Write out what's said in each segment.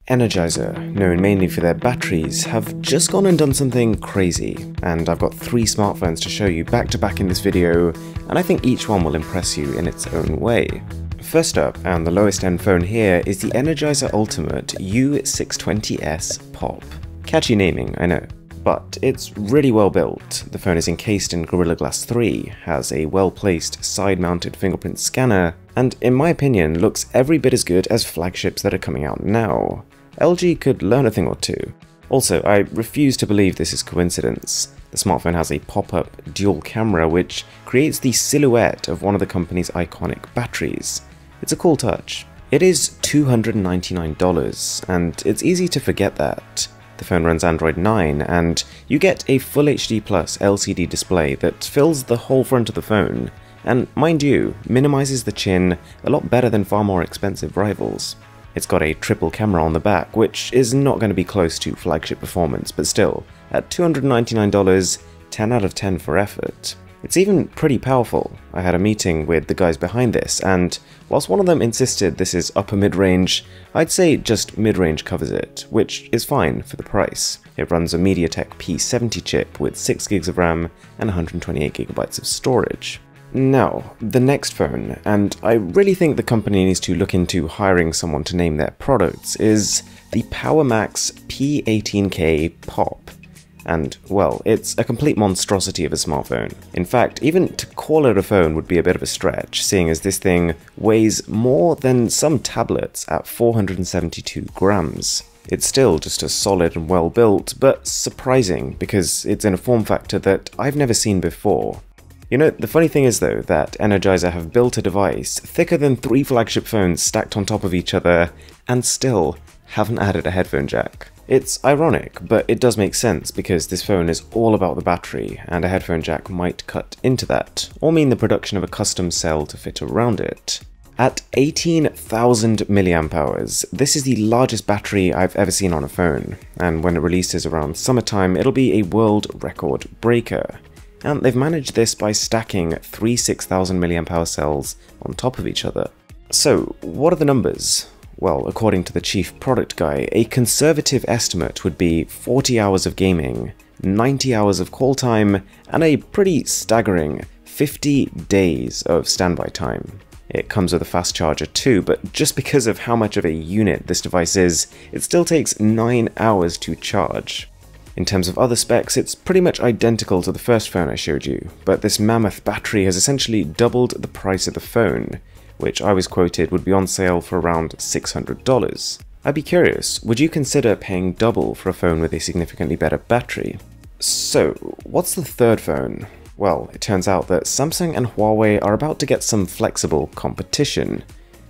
Energizer, known mainly for their batteries, have just gone and done something crazy, and I've got 3 smartphones to show you back to back in this video, and I think each one will impress you in its own way. First up, and the lowest end phone here, is the Energizer Ultimate U620S Pop. Catchy naming, I know, but it's really well built. The phone is encased in Gorilla Glass 3, has a well-placed side-mounted fingerprint scanner, and in my opinion looks every bit as good as flagships that are coming out now. LG could learn a thing or two. Also, I refuse to believe this is coincidence. The smartphone has a pop-up dual camera which creates the silhouette of one of the company's iconic batteries. It's a cool touch. It is $299, and it's easy to forget that. The phone runs Android 9, and you get a Full HD Plus LCD display that fills the whole front of the phone, and mind you, minimizes the chin a lot better than far more expensive rivals. It's got a triple camera on the back, which is not going to be close to flagship performance, but still, at $299, 10 out of 10 for effort. It's even pretty powerful. I had a meeting with the guys behind this, and whilst one of them insisted this is upper mid-range, I'd say just mid-range covers it, which is fine for the price. It runs a MediaTek P70 chip with 6GB of RAM and 128GB of storage. Now, the next phone, and I really think the company needs to look into hiring someone to name their products, is the PowerMax P18K Pop. And, well, it's a complete monstrosity of a smartphone. In fact, even to call it a phone would be a bit of a stretch, seeing as this thing weighs more than some tablets at 472 grams. It's still just as solid and well built, but surprising because it's in a form factor that I've never seen before. You know, the funny thing is though that Energizer have built a device thicker than 3 flagship phones stacked on top of each other and still haven't added a headphone jack. It's ironic, but it does make sense because this phone is all about the battery and a headphone jack might cut into that, or mean the production of a custom cell to fit around it. At 18,000 mAh, this is the largest battery I've ever seen on a phone, and when it releases around summertime it'll be a world record breaker. And they've managed this by stacking 3 6,000 mAh cells on top of each other. So, what are the numbers? Well, according to the chief product guy, a conservative estimate would be 40 hours of gaming, 90 hours of call time, and a pretty staggering 50 days of standby time. It comes with a fast charger too, but just because of how much of a unit this device is, it still takes 9 hours to charge. In terms of other specs, it's pretty much identical to the first phone I showed you, but this mammoth battery has essentially doubled the price of the phone, which I was quoted would be on sale for around $600. I'd be curious, would you consider paying double for a phone with a significantly better battery? So, what's the third phone? Well, it turns out that Samsung and Huawei are about to get some flexible competition,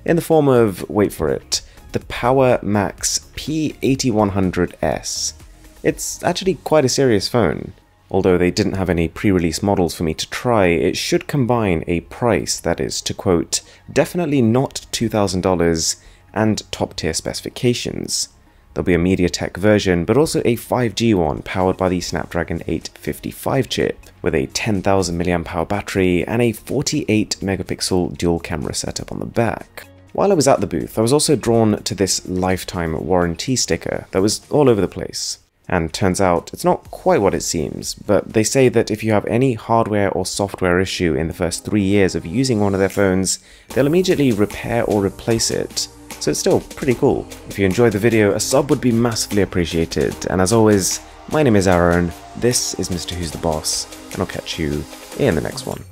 in the form of, wait for it, the PowerMax P8100S. It's actually quite a serious phone. Although they didn't have any pre-release models for me to try, it should combine a price that is, to quote, definitely not $2,000 and top-tier specifications. There'll be a MediaTek version, but also a 5G one powered by the Snapdragon 855 chip, with a 10,000 mAh battery and a 48 megapixel dual camera setup on the back. While I was at the booth, I was also drawn to this lifetime warranty sticker that was all over the place. And turns out it's not quite what it seems, but they say that if you have any hardware or software issue in the first 3 years of using one of their phones, they'll immediately repair or replace it. So it's still pretty cool. If you enjoyed the video, a sub would be massively appreciated, and as always, my name is Aaron, this is Mr. Who's the Boss, and I'll catch you in the next one.